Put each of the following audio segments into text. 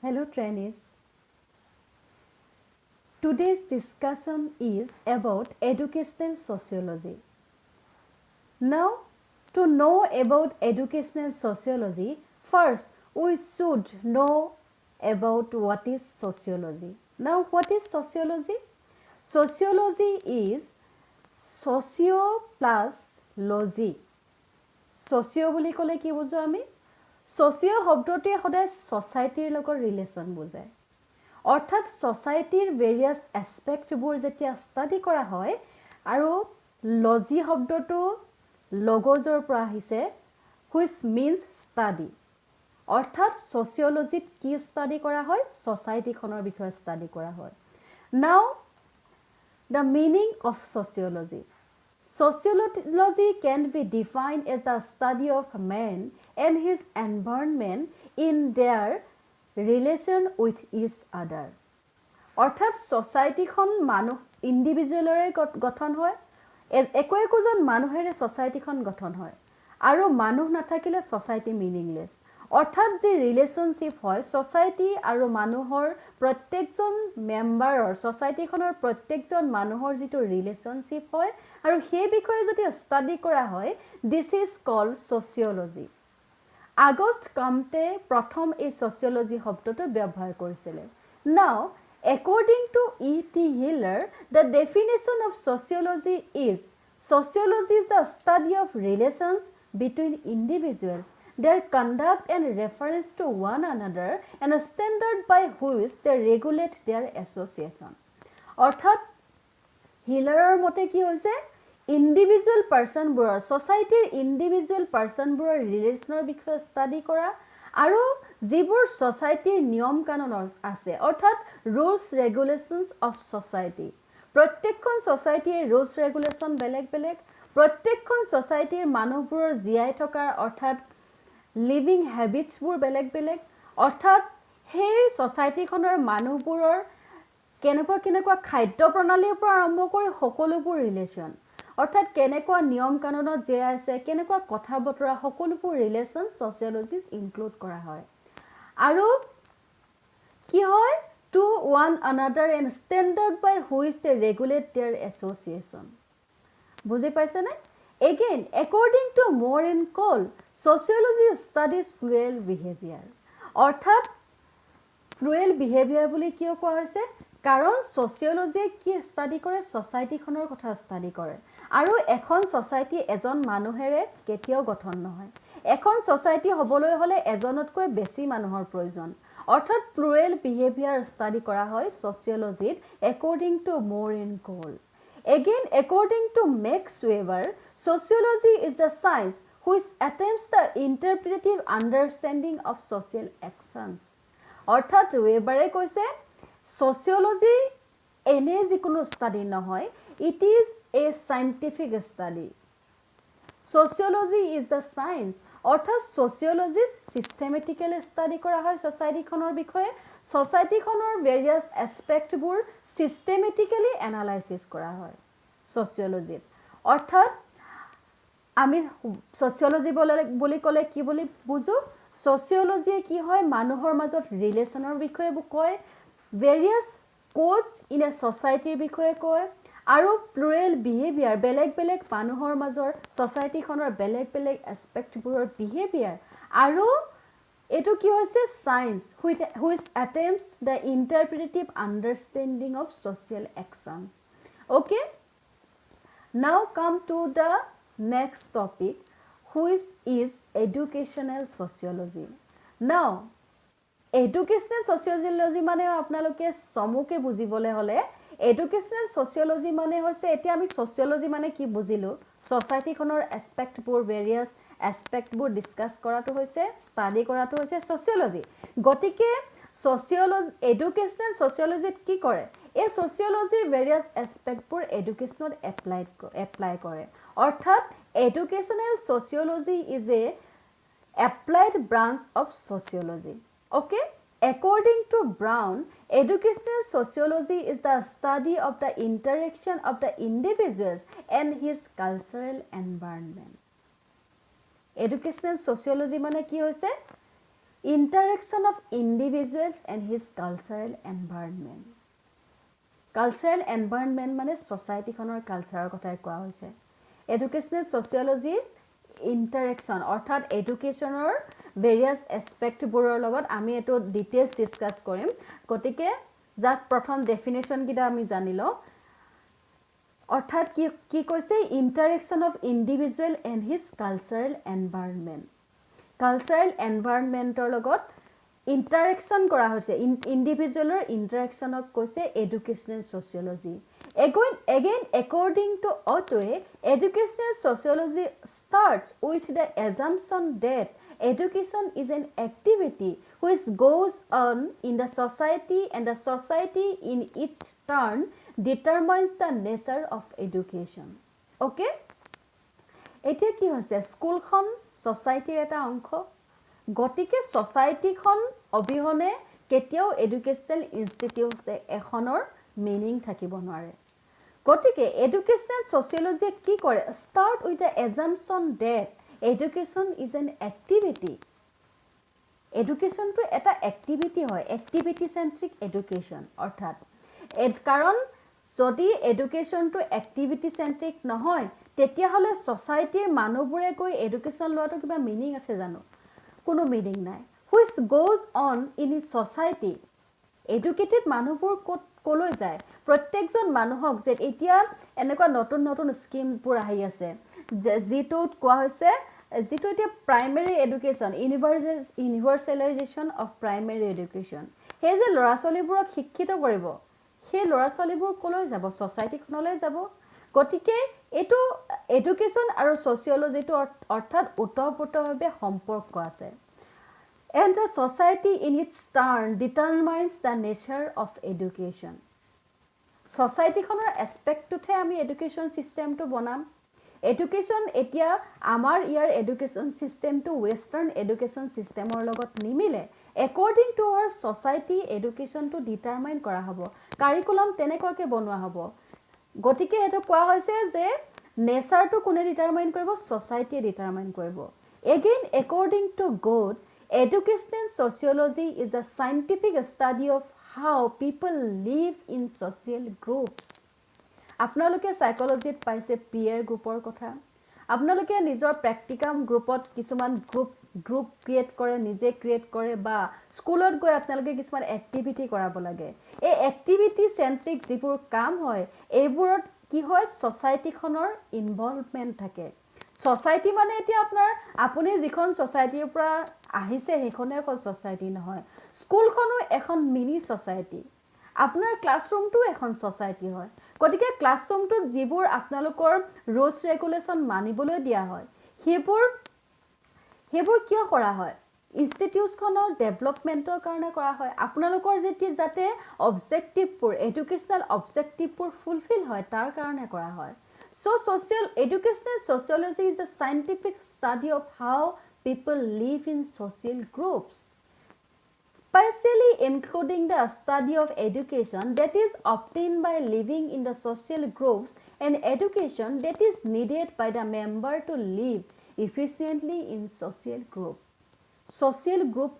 Hello trainees. Today's discussion is about educational sociology. Now, to know about educational sociology, first we should know about what is sociology. Now, what is sociology? Sociology is socio plus logy. Socio বুলি ক'লে কি বুজো আমি? Socio শব্দটোৱে সদায় societyৰ লগত relation বুজায়। অৰ্থাৎ societyৰ various aspectবোৰ যেতিয়া study কৰা হয় আৰু logy শব্দটো logosৰ পৰা আহিছে which means study। অৰ্থাৎ sociologyত কি study কৰা হয়? societyখনৰ বিষয়ে study কৰা হয়। Now, the meaning of sociology. Sociology can be defined as the study of man and his environment in their relation with each other. অৰ্থাৎ societyখন মানুহ ইন্ডিভিজুৱেলৰে গঠন হয় একোজন মানুহেৰে societyখন গঠন হয় আৰু মানুহ নাথাকিলে society meaningless অৰ্থাৎ যে ৰিলেশনশিপ হয় society আৰু মানুহৰ প্ৰত্যেকজন মেম্বাৰৰ societyখনৰ প্ৰত্যেকজন মানুহৰ যেটো ৰিলেশনশিপ হয় আৰু সেই বিষয়ে যদি ষ্টাডি কৰা হয় this is called sociology August কামতে প্ৰথম এই sociology শব্দটো ব্যৱহাৰ কৰিছিল now according to E.T. Hiller the definition of sociology is the study of relations between individuals their conduct and reference to one another and a standard by which they regulate their association অৰ্থাৎ হিলাৰৰ মতে কি হৈছে individual person বোৰৰ society individual person বোৰৰ ৰিলেশনৰ বিষয়ে study কৰা আৰু যিবোৰ societyৰ নিয়ম কানুন আছে অৰ্থাৎ rules regulations of society প্ৰত্যেকখন societyৰ rules regulation বেলেগ বেলেগ প্ৰত্যেকখন societyৰ মানুহবোৰৰ জীয়াই থকাৰ অৰ্থাৎ living habits বোৰ বেলেগ বেলেগ অৰ্থাৎ সেই societyখনৰ মানুহবোৰৰ কেনেকুৱা খাদ্য প্ৰণালীৰ পৰা আৰম্ভ কৰি সকলোবোৰ ৰিলেশন অৰ্থাৎ কেনেকুৱা নিয়ম কানুনত যে আছে কেনেকুৱা কথা বতৰা সকলোবোৰ ৰিলেশন sociology ইনক্লুড কৰা হয় আৰু কি হয় to one another and standard by which they regulate their association বুজি পাইছে নে again according to Morin Cole sociology studies plural behavior অৰ্থাৎ plural behavior বুলি কিয় কোৱা হৈছে কাৰণ sociology কি ষ্টাডি কৰে societyখনৰ কথা ষ্টাডি কৰে আৰু এখন society এজন মানুহেৰে কেতিয়াও গঠন নহয় এখন society হ'বলৈ হলে এজনতকৈ বেছি মানুহৰ প্ৰয়োজন অৰ্থাৎ plural behavior ষ্টাডি কৰা হয় sociology according to Morin Cole again according to Max Weber sociology is the science which attempts the interpretive understanding of social actions অৰ্থাৎ Weber কৈছে sociology এনে যিকোনো ষ্টাডি নহয় it is a scientific study sociology is the science অৰ্থাৎ sociology systematically study কৰা হয় societyখনৰ বিষয়ে societyখনৰ various aspect বোৰ systematically analysis কৰা হয় sociology অৰ্থাৎ আমি sociology বুলি ক'লে কি বুলি বুজো sociology কি হয় মানুহৰ মাজত ৰিলেশনৰ বিষয়ে কয় various codes in a society বিষয়ে কয় আৰু plural behavior বেলেগ বেলেগ মানুহৰ মাজৰ society খনৰ বেলেগ বেলেগ aspect বোৰৰ behavior আৰু এটো কি হৈছে science which attempts the interpretive understanding of social actions okay now come to the next topic which is educational sociology now educational sociology মানে আপোনালোকে সমুকে বুজিবলে হলে educational sociology মানে হৈছে এতিয়া আমি sociology মানে কি বুজিলো society খনৰ aspect বোৰ various aspect বোৰ ডিসকাস কৰাটো হৈছে study কৰাটো হৈছে sociology গতিকে sociology educational sociology কি কৰে এই sociology various aspect বোৰ educational apply কৰে অৰ্থাৎ educational sociology is a applied branch of sociology okay according to Brown educational sociology is the study of the interaction of the individuals and his cultural environment educational sociology মানে কি হৈছে interaction of individuals and his cultural environment. Cultural environment মানে society খনৰ কালচাৰৰ কথাই কোৱা হৈছে educational sociology interaction অৰ্থাৎ educationer various aspect বোৰৰ লগত আমি এটো details discuss কৰিম গতিকে জাস্ট প্ৰথম ডেফিনেশন কিটা আমি জানিলো অৰ্থাৎ কি কৈছে interaction of individual and his cultural environment cultural environmentor লগত interaction কৰা হৈছে individualer interaction of কৈছে educational sociology again according to Otway educational sociology starts with the assumption that education is an activity which goes on in the society and the society in its turn determines the nature of education okay এতিয়া কি হৈছে স্কুলখন সোসাইটিৰ এটা অংশ গতিকে সোসাইটিখন অবিহনে কেতিয়াও educational institutes এখনৰ মিনিং থাকিব নোৱাৰে গতিকে এডুকেশনাল সোশিয়োলজি কি কৰে start with the assumption that education is an activity education to eta activity hoy activity centric education অৰ্থাৎ কাৰণ যদি education to activity centric নহয় তেতিয়া হলে সোসাইটিৰ মানুহবোৰে কৈ এডুকেশন লোৱাটো কিবা মিনিং আছে জানো কোনো মিনিং নাই which goes on in a society educated মানুহবোৰ কলৈ যায় প্ৰত্যেকজন মানুহক যে এতিয়া এনেকুৱা নতুন নতুন স্কিম পুৰ আহি আছে যেটোত কোৱা হৈছে যেটো এতিয়া primary education universalization of primary education হে যে লৰা ছোৱালীবোৰক শিক্ষিত কৰিব হে লৰা ছোৱালীবোৰ কলৈ যাব সোসাইটিখনলৈ যাব গতিকে এটো এডুকেশন আৰু সোশিয়োলজিটো অৰ্থাৎ ওতঃপ্ৰোতভাৱে সম্পৰ্ক আছে and the society in its turn determines the nature of education society খনৰ এসপেক্টটোতে আমি এডুকেশন সিস্টেমটো বনাম এডুকেশন এতিয়া আমাৰ ইয়াৰ এডুকেশন সিস্টেমটো ওয়েস্টাৰ্ণ এডুকেশন সিস্টেমৰ লগত নিমিলে according to our society education to determine কৰা হ'ব কাৰিকুলাম তেনেকৈ বনোৱা হ'ব গতিকে এটো কোৱা হৈছে যে নেচাৰটো কোনে ডিটাৰমাইন কৰিব সোসাইটিয়ে ডিটাৰমাইন কৰিব again according to God educational sociology is a scientific study of how people live in social groups আপোনালোকে সাইকোলজিত পাইছে পিয়াৰ গ্ৰুপৰ কথা আপোনালোকে নিজৰ প্ৰ্যাকটিকাম গ্ৰুপত কিছুমান গ্ৰুপ ক্ৰিয়েট কৰে নিজে ক্ৰিয়েট কৰে বা স্কুলত গৈ আপোনালোকে কিছুমান এক্টিভিটি কৰাব লাগে এই এক্টিভিটি সেন্ট্ৰিক যিবোৰ কাম হয় এইবোৰত কি হয় সোসাইটিখনৰ ইনভলভমেন্ট থাকে সোসাইটি মানে এতিয়া আপুনি যিখন সোসাইটিৰ পৰা আহিছে হেখনে অকল সোসাইটি নহয় স্কুলখনো এখন মিনি সোসাইটি আপোনাৰ ক্লাছৰুমটো এখন সোসাইটি হয় গতিকে ক্লাছৰুমটো যিবোৰ আপোনালোকৰ ৰুলছ ৰেগুলেশন মানিবলৈ দিয়া হয় হেবোৰ কিয় কৰা হয় ইনষ্টিটিউটছখনৰ ডেভেলপমেন্টৰ কাৰণে কৰা হয় আপোনালোকৰ যেতি যাতে অবজেক্টিভবোৰ এডুকেশনাল অবজেক্টিভবোৰ ফুলফিল হয় তাৰ কাৰণে কৰা হয় so educational sociology is the scientific study of how people live in social groups especially including the study of education that is obtained by living in the social groups and education that is needed by the member to live efficiently in social group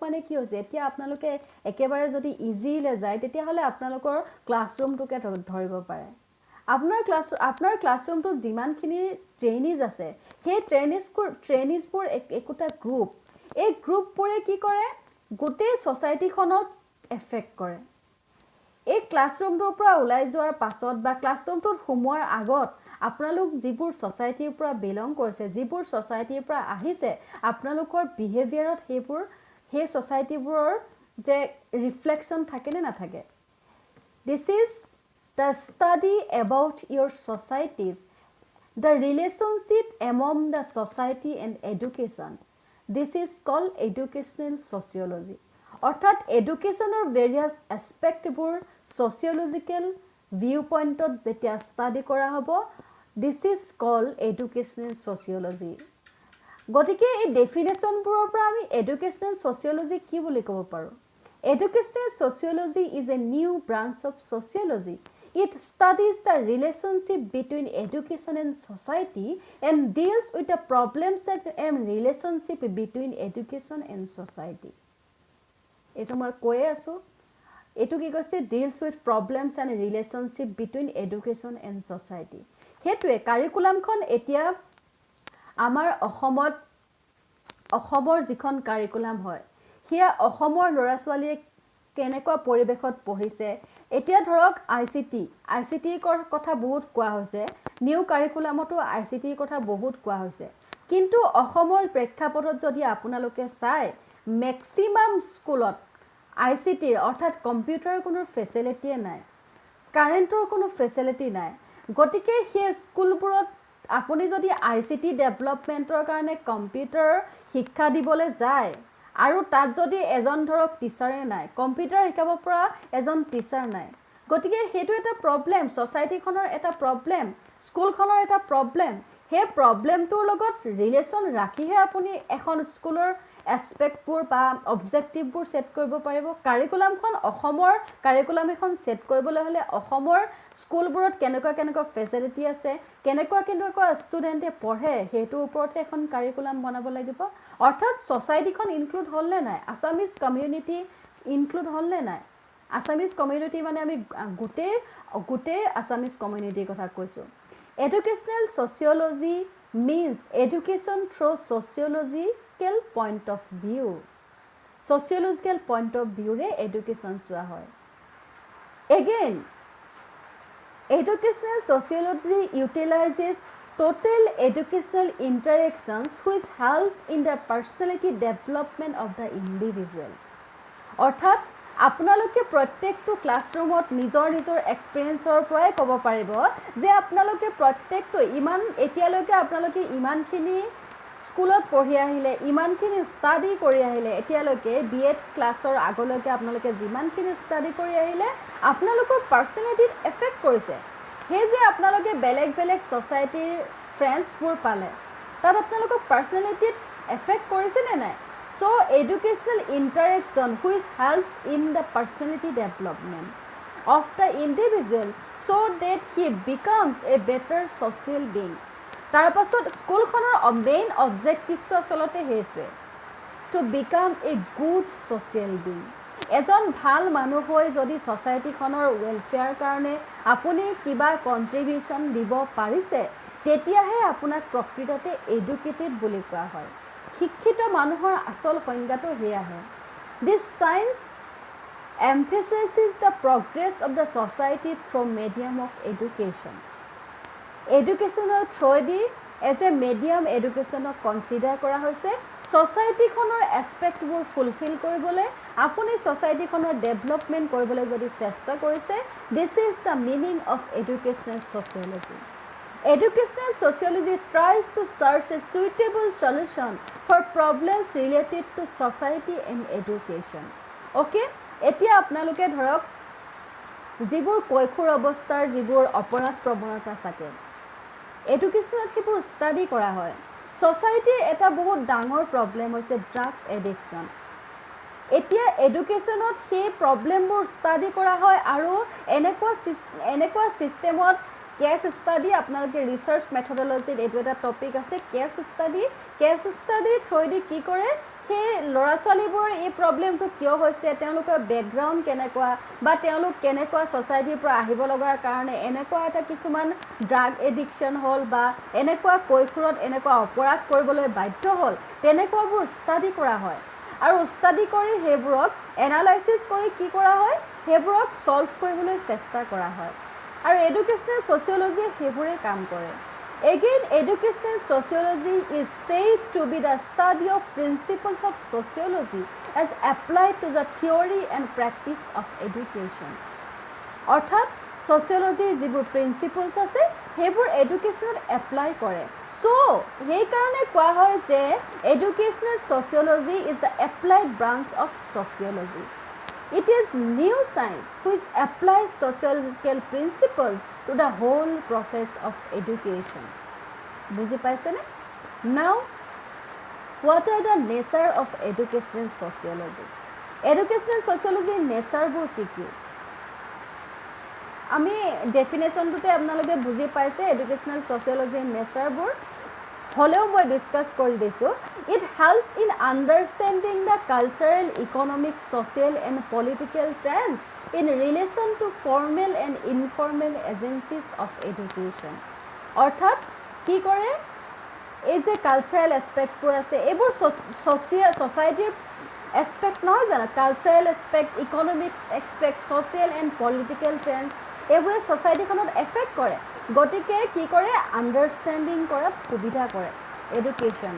মানে কি হৈছে এতিয়া আপোনালোকে একেবাৰে যদি ইজিলে যায় তেতিয়া হলে আপোনালোকৰ ক্লাছৰুমটোকে ধৰিব পাৰে আপোনাৰ ক্লাছৰুমটো যিমানখিনি ট্ৰেইনিজ আছে সেই ট্ৰেইনিজবোৰ একোটা গ্ৰুপ এই গ্ৰুপবোৰে কি কৰে গোটেই সোসাইটিখনত এফেক্ট কৰে এই ক্লাছৰুমটোৰ পৰা ওলাই যোৱাৰ পাছত বা ক্লাছৰুমটোত সোমোৱাৰ আগত আপোনালোক যিবোৰ সোসাইটিৰ পৰা বিলং কৰিছে যিবোৰ সোসাইটিৰ পৰা আহিছে আপোনালোকৰ বিহেভিয়াৰত সেই সোসাইটিবোৰৰ যে ৰিফ্লেকশন থাকে নে নাথাকে this is the study about your societies the relationship among the society and education this is called educational sociology অৰ্থাৎ এডুকেশনৰ ভেৰিয়াছ এসপেক্টবোৰ সোশিয়োলজিক্যাল ভিউ পইণ্টত যেতিয়া ষ্টাডি কৰা হ'ব this is called educational sociology গতিকে এই ডেফিনেশনবোৰৰ পৰা আমি এডুকেশনাল সোশিয়োলজি কি বুলি ক'ব পাৰো educational sociology is a new branch of sociology it studies the relationship between education and society and deals with the problems and relationship between education and society এইটো মই কৈয়ে আছোঁ এইটো কি কৈছে deals with problems and relationship between education and society সেইটোৱে কাৰিকুলামখন এতিয়া আমাৰ অসমৰ যিখন কাৰিকুলাম হয় সেয়া অসমৰ ল'ৰা ছোৱালীয়ে কেনেকুৱা পৰিৱেশত পঢ়িছে এতিয়া ধৰক ICT কথা বহুত কোৱা হৈছে নিউ কাৰিকুলামতো ICTৰ কথা বহুত কোৱা হৈছে কিন্তু অসমৰ প্ৰেক্ষাপটত যদি আপোনালোকে চায় মেক্সিমাম স্কুলত ICTৰ অৰ্থাৎ কম্পিউটাৰৰ কোনো ফেচিলিটিয়ে নাই কাৰেণ্টৰ কোনো ফেচিলিটি নাই গতিকে সেই স্কুলবোৰত আপুনি যদি ICT ডেভেলপমেণ্টৰ কাৰণে কম্পিউটাৰ শিক্ষা দিবলৈ যায় আৰু তাত যদি এজন ধৰক টিচাৰে নাই কম্পিউটাৰ শিকাব পৰা এজন টিচাৰ নাই গতিকে সেইটো এটা প্ৰব্লেম ছ'চাইটিখনৰ এটা প্ৰব্লেম স্কুলখনৰ এটা প্ৰব্লেম সেই প্ৰব্লেমটোৰ লগত ৰিলেশ্যন ৰাখিহে আপুনি এখন স্কুলৰ এছপেক্টবোৰ বা অবজেক্টিভবোৰ ছেট কৰিব পাৰিব কাৰিকুলামখন অসমৰ কাৰিকুলাম এখন ছেট কৰিবলৈ হ'লে অসমৰ স্কুলবোৰত কেনেকুৱা ফেচিলিটি আছে কেনেকুৱা ষ্টুডেণ্টে পঢ়ে সেইটোৰ ওপৰতহে এখন কাৰিকুলাম বনাব লাগিব অৰ্থাৎ ছ'চাইটিখন ইনক্লুড হ'লনে নাই আছামিজ কমিউনিটি ইনক্লুড হ'লনে নাই আছামিজ কমিউনিটি মানে আমি গোটেই আছামিজ কমিউনিটিৰ কথা কৈছোঁ educational sociology means education through sociological point of view sociological point of ভিউৰে এডুকেশ্যন চোৱা হয় again educational sociology utilizes total educational interactions which help in the personality development of the individual অৰ্থাৎ আপোনালোকে প্ৰত্যেকটো ক্লাছৰুমত নিজৰ এক্সপিৰিয়েঞ্চৰ পৰাই ক'ব পাৰিব যে আপোনালোকে প্ৰত্যেকটো এতিয়ালৈকে আপোনালোকে ইমানখিনি স্কুলত পঢ়ি আহিলে ইমানখিনি ষ্টাডি কৰি আহিলে এতিয়ালৈকে BEd ক্লাছৰ আগলৈকে আপোনালোকে যিমানখিনি ষ্টাডি কৰি আহিলে আপোনালোকৰ পাৰ্চনেলিটিত এফেক্ট কৰিছে সেই যে আপোনালোকে বেলেগ ছ'চাইটিৰ ফ্ৰেণ্ডছবোৰ পালে তাত আপোনালোকৰ পাৰ্চনেলিটিত এফেক্ট কৰিছে নে নাই So, educational interaction which helps in the personality development of the individual so that he becomes a better social being. তাৰ পাছত স্কুলখনৰ মেইন অবজেক্টিভটো আচলতে সেইটোৱে to become a good social being. এজন ভাল মানুহ হৈ যদি ছ'চাইটিখনৰ ৱেলফেয়াৰ কাৰণে আপুনি কিবা কণ্ট্ৰিবিউশ্যন দিব পাৰিছে তেতিয়াহে আপোনাক প্ৰকৃততে এডুকেটেড বুলি কোৱা হয় শিক্ষিত মানুহৰ আসল সংজ্ঞাটো হেয়াহে this science emphasizes the progress of the society through medium of education educational through as a medium education consider কৰা হৈছে societyখনৰ এছপেক্টবোৰ ফুলফিল কৰিবলৈ আপুনি societyখনৰ ডেভেলপমেন্ট কৰিবলৈ যদি চেষ্টা কৰিছে this is the meaning of educational sociology Educational sociology tries to search a suitable solution for problems related to society and education. Okay? এতিয়া আপোনালোকে ধৰক যিবোৰ কৈশোৰ অৱস্থাৰ যিবোৰ অপৰাধ প্ৰৱণতা থাকে এডুকেশ্যনত সেইবোৰ ষ্টাডি কৰা হয় ছ'চাইটিৰ এটা বহুত ডাঙৰ প্ৰব্লেম হৈছে ড্ৰাগছ এডিকশ্যন এতিয়া এডুকেশ্যনত সেই প্ৰব্লেমবোৰ ষ্টাডি কৰা হয় আৰু এনেকুৱা ছিষ্টেমত কেছ ষ্টাডি আপোনালোকে ৰিচাৰ্চ মেথডলজিত এইটো এটা টপিক আছে কেছ ষ্টাডিৰ থ্ৰুদি কি কৰে সেই ল'ৰা ছোৱালীবোৰৰ এই প্ৰব্লেমটো কিয় হৈছে তেওঁলোকৰ বেকগ্ৰাউণ্ড কেনেকুৱা বা তেওঁলোক কেনেকুৱা ছ'চাইটিৰ পৰা আহিব লগাৰ কাৰণে এনেকুৱা এটা কিছুমান ড্ৰাগ এডিকশ্যন হ'ল বা এনেকুৱা কৈশোৰত এনেকুৱা অপৰাধ কৰিবলৈ বাধ্য হ'ল তেনেকুৱাবোৰ ষ্টাডি কৰা হয় আৰু ষ্টাডি কৰি সেইবোৰক এনালাইচিছ কৰি কি কৰা হয় সেইবোৰক ছল্ভ কৰিবলৈ চেষ্টা কৰা হয় আৰু এডুকেশ্যনেল ছ'চিয়লজিয়ে সেইবোৰে কাম কৰে Again, educational sociology is said to be the study of principles of sociology as applied to the theory and practice of education. অৰ্থাৎ sociologyৰ যিবোৰ প্ৰিন্সিপলছ আছে সেইবোৰ এডুকেশ্যনত এপ্লাই কৰে so সেইকাৰণে কোৱা হয় যে educational sociology is the applied branch of sociology. It is new science which applies sociological principles to the whole process of education. বুজি পাইছেনে? Now, what are the nature of educational sociology? Educational sociology nature-বোৰ কি? আমি ডেফিনেশ্যনটোতে আপোনালোকে বুজি পাইছে educational sociology nature-বোৰ হ'লেও মই discuss কৰি দিছোঁ it helps in understanding the cultural economic social and political trends in relation to formal and informal agencies of education অৰ্থাৎ কি কৰে এই যে কালচাৰেল এছপেক্টবোৰ আছে এইবোৰ ছ'চাইটিৰ এছপেক্ট নহয় জানো cultural aspect economic aspect social and political trends এইবোৰে ছ'চাইটিখনত এফেক্ট কৰে গতিকে কি কৰে আণ্ডাৰষ্টেণ্ডিং কৰাত সুবিধা কৰে education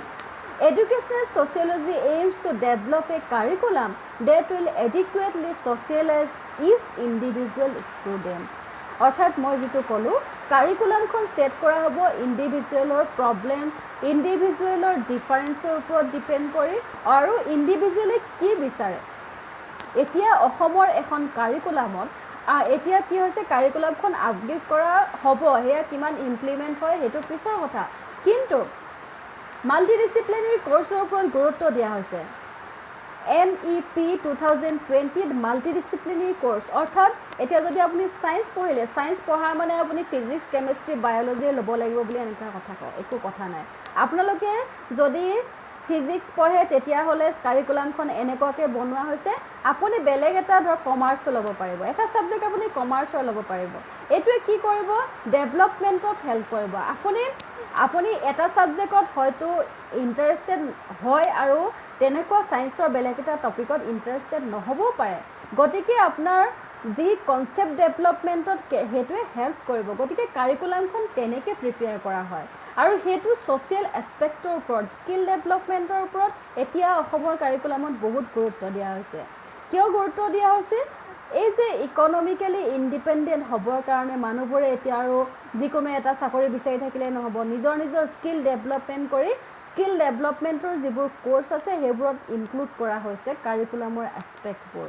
educational sociology aims to develop a curriculum that will adequately socialise each individual student অৰ্থাৎ মই যিটো ক'লোঁ কাৰিকুলামখন ছেট কৰা হ'ব ইণ্ডিভিজুৱেলৰ প্ৰব্লেমছ ইণ্ডিভিজুৱেলৰ ডিফাৰেঞ্চৰ ওপৰত ডিপেণ্ড কৰি আৰু ইণ্ডিভিজুৱেলে কি বিচাৰে এতিয়া অসমৰ এখন কাৰিকুলামত এতিয়া কি হৈছে কাৰিকুলামখন আপগ্ৰেড কৰা হ'ব সেয়া কিমান ইমপ্লিমেণ্ট হয় সেইটো পিছৰ কথা কিন্তু মাল্টিডিচিপ্লিনাৰী কোৰ্ছৰ ওপৰত গুৰুত্ব দিয়া হৈছে NEP 2020 মাল্টিডিচিপ্লিনাৰী কোৰ্ছ অৰ্থাৎ এতিয়া যদি আপুনি ছায়েন্স পঢ়িলে ছায়েন্স পঢ়া মানে আপুনি ফিজিক্স কেমেষ্ট্ৰি বায়'লজি ল'ব লাগিব বুলি এনেকুৱা কথা কওঁ একো কথা নাই আপোনালোকে যদি ফিজিক্স পঢ়ে তেতিয়াহ'লে কাৰিকুলামখন এনেকুৱাকৈ বনোৱা হৈছে আপুনি বেলেগ এটা ধৰক কমাৰ্চো ল'ব পাৰিব এটা ছাবজেক্ট আপুনি কমাৰ্চৰ ল'ব পাৰিব এইটোৱে কি কৰিব ডেভেলপমেণ্টত হেল্প কৰিব আপুনি এটা ছাবজেক্টত হয়তো ইণ্টাৰেষ্টেড হয় আৰু তেনেকুৱা ছায়েন্সৰ বেলেগ এটা টপিকত ইণ্টাৰেষ্টেড নহ'বও পাৰে গতিকে আপোনাৰ যি কনচেপ্ট ডেভেলপমেণ্টত সেইটোৱে হেল্প কৰিব গতিকে কাৰিকুলামখন তেনেকৈ প্ৰিপেয়াৰ কৰা হয় আৰু সেইটো ছ'চিয়েল এছপেক্টৰ ওপৰত স্কিল ডেভেলপমেণ্টৰ ওপৰত এতিয়া অসমৰ কাৰিকুলামত বহুত গুৰুত্ব দিয়া হৈছে কিয় গুৰুত্ব দিয়া হৈছে এই যে ইকনমিকেলি ইণ্ডিপেণ্ডেণ্ট হ'বৰ কাৰণে মানুহবোৰে এতিয়া আৰু যিকোনো এটা চাকৰি বিচাৰি থাকিলে নহ'ব নিজৰ স্কিল ডেভেলপমেণ্ট কৰি স্কিল ডেভেলপমেণ্টৰ যিবোৰ কোৰ্ছ আছে সেইবোৰত ইনক্লুড কৰা হৈছে কাৰিকুলামৰ এছপেক্টবোৰ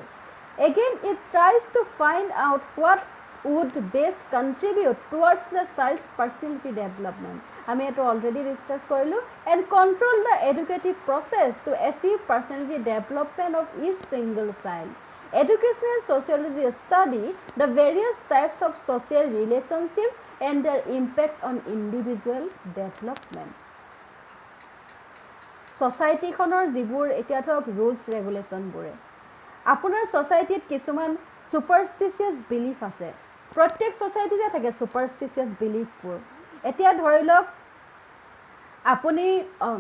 again it tries to find out what would best contribute towards the child's personality development. আমি এটো already discuss কৰিলো and control the educative process to achieve personality development of each single child. Educational sociology study the various types of social relationships and their impact on individual development. Society খনৰ যিবোৰ এতিয়া ধৰক rules regulation বোৰে আপোনাৰ societyত কিছুমান superstitious belief আছে প্ৰত্যেক সোসাইটিতে থাকে সুপাৰস্টিচিয়াস বিলিফবোৰ এতিয়া ধৰি লওক আপুনি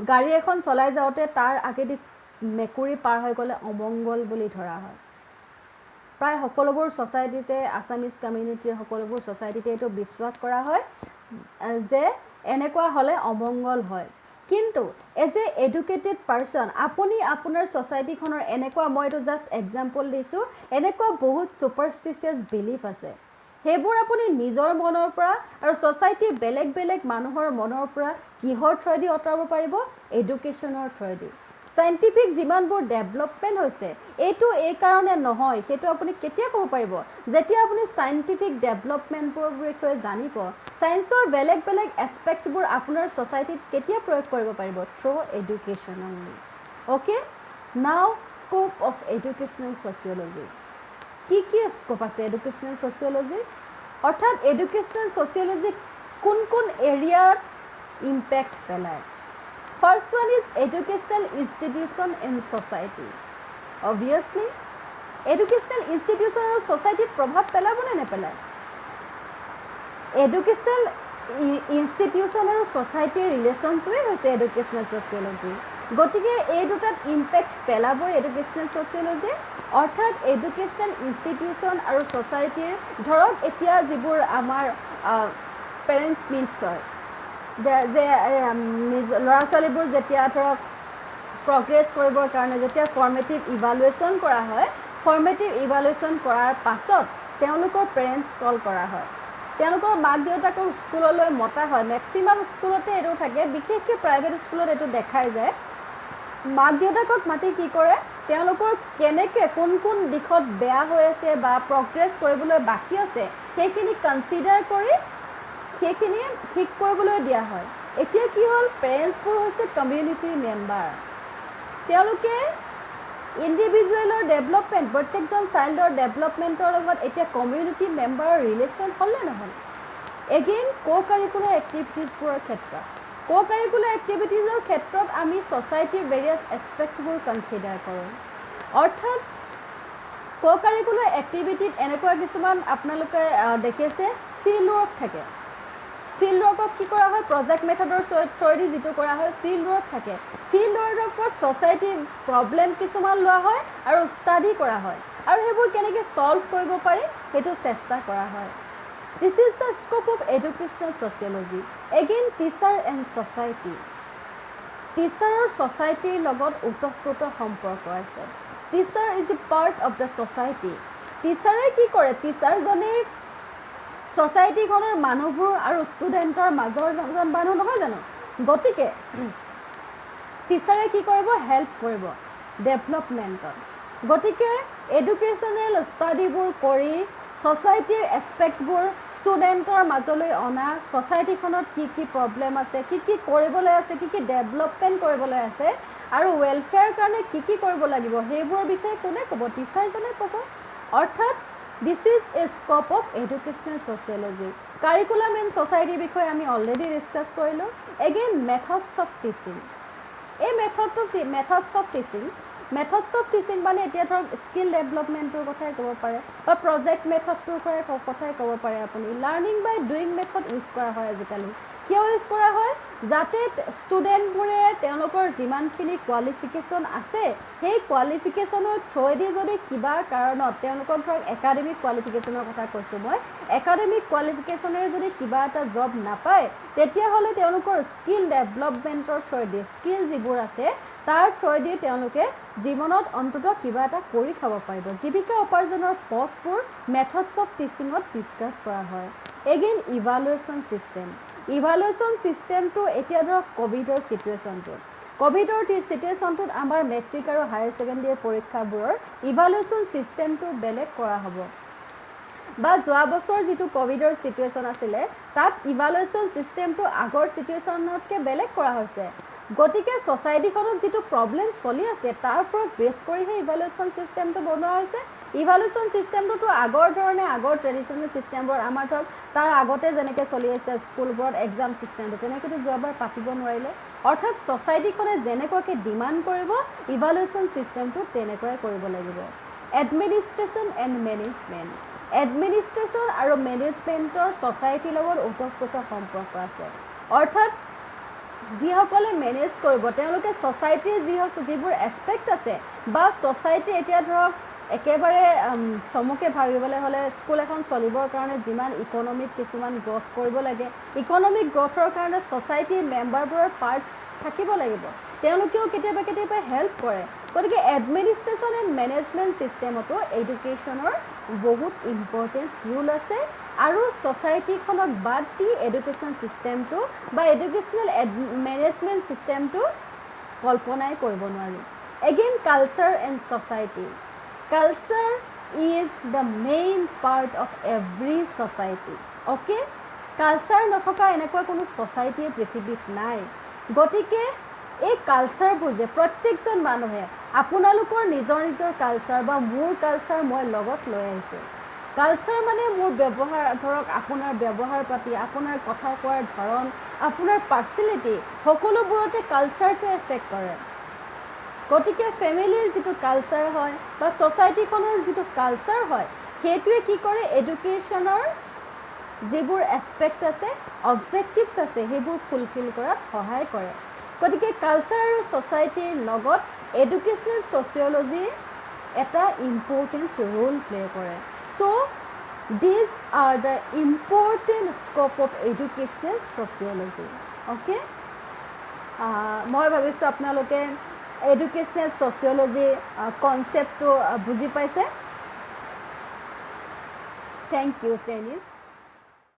গাড়ী এখন চলাই যাওঁতে তাৰ আগেদি মেকুৰী পাৰ হৈ গলে অমংগল বুলি ধৰা হয় প্ৰায় সকলোবোৰ সোসাইটিতে আসামিজ কমিউনিটিৰ সকলোবোৰ সোসাইটিতে এটো বিশ্বাস কৰা হয় যে এনেকুৱা হলে অমংগল হয় কিন্তু এজ এ এডুকেটেড পাৰসন আপুনি আপোনাৰ সোসাইটিখনৰ এনেকুৱা মইটো জাস্ট এক্সাম্পল দিছো এনেকুৱা বহুত সুপাৰস্টিচিয়াস বিলিফ আছে হেবোৰ আপুনি নিজৰ মনৰ পৰা আৰু সোসাইটি বেলেগ মানুহৰ মনৰ পৰা কিহৰ থ্ৰদি অতৰাব পাৰিব এডুকেশ্যনৰ থ্ৰদি সাইন্টিফিক যিমানবোৰ ডেভেলপমেন্ট হৈছে এইটো এই কাৰণে নহয় হেতু আপুনি কেতিয়া ক'ব পাৰিব যেতিয়া আপুনি সাইন্টিফিক ডেভেলপমেন্টৰ বিষয়ে জানিব সায়েন্সৰ বেলেগ এসপেক্টবোৰ আপোনাৰ সোসাইটিত কেতিয়া প্ৰয়োগ কৰিব পাৰিব থ্ৰু এডুকেশ্যন অনলি ওকে নাও স্কোপ অফ এডুকেশ্যনাল সোশিয়োলজি কি স্কোপ আছে এডুকেশ্যনাল সোশিয়োলজি অৰ্থাৎ এডুকেশ্যনাল সোশিয়োলজি কোন এৰিয়াত ইম্প্যাক্ট পেলায় First one is educational institution in society. Obviously, educational institution or society प्रभाव पेला बने ने पेला. Educational institution और society relation तो है वैसे educational sociology. গতিকে এই দুটাত ইম্প্যাক্ট পেলাব এডুকেশ্যনাল সোশিয়োলজি অৰ্থাৎ এডুকেশ্যনাল ইনষ্টিটিউশন আৰু সোসাইটিৰ ধৰক এতিয়া যিবোৰ আমাৰ পেৰেন্টছ মিটছ হয় যে ল'ৰা ছোৱালীবোৰ যেতিয়া ধৰক প্ৰগ্ৰেছ কৰিবৰ কাৰণে যেতিয়া ফৰ্মেটিভ ইভালুৱেশ্যন কৰা হয় ফৰ্মেটিভ ইভালুৱেশ্যন কৰাৰ পাছত তেওঁলোকৰ পেৰেন্টছ কল কৰা হয় তেওঁলোকৰ মাক দেউতাকক স্কুললৈ মতা হয় মেক্সিমাম স্কুলতে এটো থাকে বিশেষকৈ প্ৰাইভেট স্কুলত এটো দেখাই যায় মাক দেউতাকক মাতি কি কৰে তেওঁলোকৰ কেনেকৈ কোন দিশত বেয়া হৈ আছে বা প্ৰগ্ৰেছ কৰিবলৈ বাকি আছে সেইখিনি কনসিডাৰ কৰি সেইখিনি ঠিক কৰিবলৈ দিয়া হয় এতিয়া কি হ'ল পেৰেন্টছবোৰ হৈছে কমিউনিটি মেম্বাৰ তেওঁলোকে ইন্ডিভিজুৱেলৰ ডেভেলপমেন্ট প্ৰত্যেকজন চাইল্ডৰ ডেভেলপমেন্টৰ লগত এতিয়া কমিউনিটি মেম্বাৰৰ ৰিলেচন হ'লে নহয় এগেইন কো কাৰিকুলাৰ এক্টিভিটিজবোৰৰ ক্ষেত্ৰত co-curricular activities ক্ষেত্ৰত আমি society various aspectবোৰ consider কৰোঁ অৰ্থাৎ co-curricular activity এনেকুৱা কিছুমান আপোনালোকে দেখিছে field work থাকে field work কি কৰা হয় project methodৰ থ্ৰুদি যেটো কৰা হয় field work থাকে field work ওপৰত society problem কিছুমান লোৱা হয় আৰু study কৰা হয় আৰু হেবোৰ কেনেকৈ solve কৰিব পাৰি হেতু চেষ্টা কৰা হয় This is the scope of educational sociology. Again, teacher and society. Teacher or society লগত ওতঃপ্ৰোত সম্পৰ্ক আছে Teacher is a part of the society. Teacher কি কৰে Teacher জনে society খনৰ মানুহবোৰ আৰু ষ্টুডেন্টৰ মাজৰ জন মানুহ নহয় জানো গতিকে Teacher কি কৰিব হেল্প কৰিব ডেভেলপমেন্টত গতিকে এডুকেশনাল ষ্টাডিবোৰ কৰি societyৰ এসপেক্টবোৰ ষ্টুডেন্টৰ মাজলৈ অনা societyখনত কি প্ৰবলেম আছে কি কৰিবলৈ আছে কি ডেভেলপমেন্ট কৰিবলৈ আছে আৰু ওয়েলফেয়াৰ কাৰণে কি কৰিব লাগিব হেবোৰ বিষয়ে কোনে ক'ব টিচাৰ জনে ক'ব অৰ্থাৎ this is a scope of educational sociology curriculum in society বিষয়ে আমি অলৰেডি ডিসকাস কৰিলো again methods of teaching এই methods of teaching মানে এতিয়া ধৰক স্কিল ডেভেলপমেন্টৰ কথাই ক'ব পাৰে বা প্ৰজেক্ট মেথডটোৰ কথাই ক'ব পাৰে আপুনি লাৰ্নিং বাই ডুইং মেথড ইউজ কৰা হয় আজিকালি কিয় ইউজ কৰা হয় যাতে ষ্টুডেন্টবোৰে তেওঁলোকৰ যিমানখিনি কোৱালিফিকেশন আছে সেই কোৱালিফিকেশনৰ থ্ৰুদি যদি কিবা কাৰণত তেওঁলোকৰ ধৰক একাডেমিক কোৱালিফিকেশনৰ কথা কৈছো মই একাডেমিক কোৱালিফিকেশনৰ যদি কিবা এটা জব নাপায় তেতিয়া হলে তেওঁলোকৰ স্কিল ডেভেলপমেন্টৰ থ্ৰুদি স্কিল যিবোৰ আছে তাৰ থ্ৰুদি তেওঁলোকে জীৱনত অন্তত কিবা এটা কৰি খাব পাৰিব জীৱিকা উপাৰ্জনৰ পথবোৰ মেথডছ অফ টিচিংত ডিসকাস কৰা হয় এগেইন ইভালুৱেচন সিস্টেমটো এতিয়া ধৰক কোভিডৰ সিচুৱেচনটোত আমাৰ মেট্ৰিক আৰু হায়াৰ সেকেন্ডাৰী পৰীক্ষাবোৰৰ ইভালুৱেচন সিস্টেমটো বেলেগ কৰা হ'ব বা যোৱা বছৰ যেটো কোভিডৰ সিচুৱেচন আছিল তাত ইভালুৱেচন সিস্টেমটো আগৰ সিচুৱেচনতকে বেলেগ কৰা হৈছে গতিকে সোসাইটিখনত যেটো প্ৰবলেম চলি আছে তাৰ ওপৰত বেছ কৰি হে ইভালুৱেচন সিস্টেমটো বনোৱা হৈছে ইভালুৱেচন সিস্টেমটো আগৰ ধৰণে আগৰ ট্ৰেডিশনাল সিস্টেমবোৰ আমাৰ ধৰক তাৰ আগতে যেনেকৈ চলি আছে স্কুলবোৰত এক্সাম সিস্টেমটো তেনেকৈতো যোৱাবাৰ পাতিব নোৱাৰিলে অৰ্থাৎ সোসাইটিখনে যেনেকুৱাকৈ ডিমান্ড কৰিব ইভালুৱেচন সিস্টেমটো তেনেকুৱাই কৰিব লাগিব এডমিনিষ্ট্ৰেচন এণ্ড মেনেজমেন্ট এডমিনিষ্ট্ৰেচন আৰু মেনেজমেন্টৰ সোসাইটিৰ লগত ওতঃপ্ৰোত সম্পৰ্ক আছে অৰ্থাৎ যিসকলে মেনেজ কৰিব তেওঁলোকে সোসাইটিৰ যিবোৰ এসপেক্ট আছে বা সোসাইটি এতিয়া ধৰক একেবাৰে সমুকে ভাবিবলৈ হলে স্কুল এখন চলিবৰ কাৰণে যিমান ইকোনমিক কিছুমান গ্ৰোথ কৰিব লাগে ইকোনমিক গ্ৰোথৰ কাৰণে সোসাইটিৰ মেম্বাৰবোৰৰ পাৰ্টস থাকিব লাগিব তেওঁলোকেও কেতিয়াবা হেল্প কৰে গতিকে এডমিনিষ্ট্ৰেচন এণ্ড মেনেজমেন্ট সিস্টেমটো এডুকেশনৰ বহুত ইম্পৰ্টেন্স ৰোল আছে আৰু সোসাইটিখনক বাদ দি এডুকেশন সিস্টেমটো বা এডুকেশনাল মেনেজমেন্ট সিস্টেমটো কল্পনাই কৰিব নোৱাৰি again culture and society Culture is the main part of every society. Okay? Culture নথকা এনেকুৱা কোনো society পৃথিৱীত নাই গতিকে এই কালচাৰ বুজে প্ৰত্যেকজন মানুহে আপোনালোকৰ নিজৰ কালচাৰ বা মোৰ কালচাৰ মই লগত লৈ আহিছো কালচাৰ মানে মোৰ ব্যৱহাৰ ধৰক আপোনাৰ ব্যৱহাৰ পাতি আপোনাৰ কথা কোৱাৰ ধৰণ আপোনাৰ পাৰ্সনেলিটি সকলোবোৰতে কালচাৰটো এফেক্ট কৰে গতিকে ফ্যামিলিৰ যেটো কালচাৰ হয় বা সোসাইটিখনৰ যেটো কালচাৰ হয় হেতুৱে কি কৰে এডুকেশনৰ যিবোৰ এসপেক্ট আছে অবজেক্টিভস আছে হেবোৰ ফুলফিল কৰাত সহায় কৰে গতিকে কালচাৰ আৰু সোসাইটিৰ লগত এডুকেশনাল সোশিয়োলজি এটা ইম্পৰ্টেন্স ৰোল প্লে কৰে so these are the important scope of educational sociology okay মই ভাবিছো আপোনালোকে educational sociology concept to বুজি পাইছে thank you tennis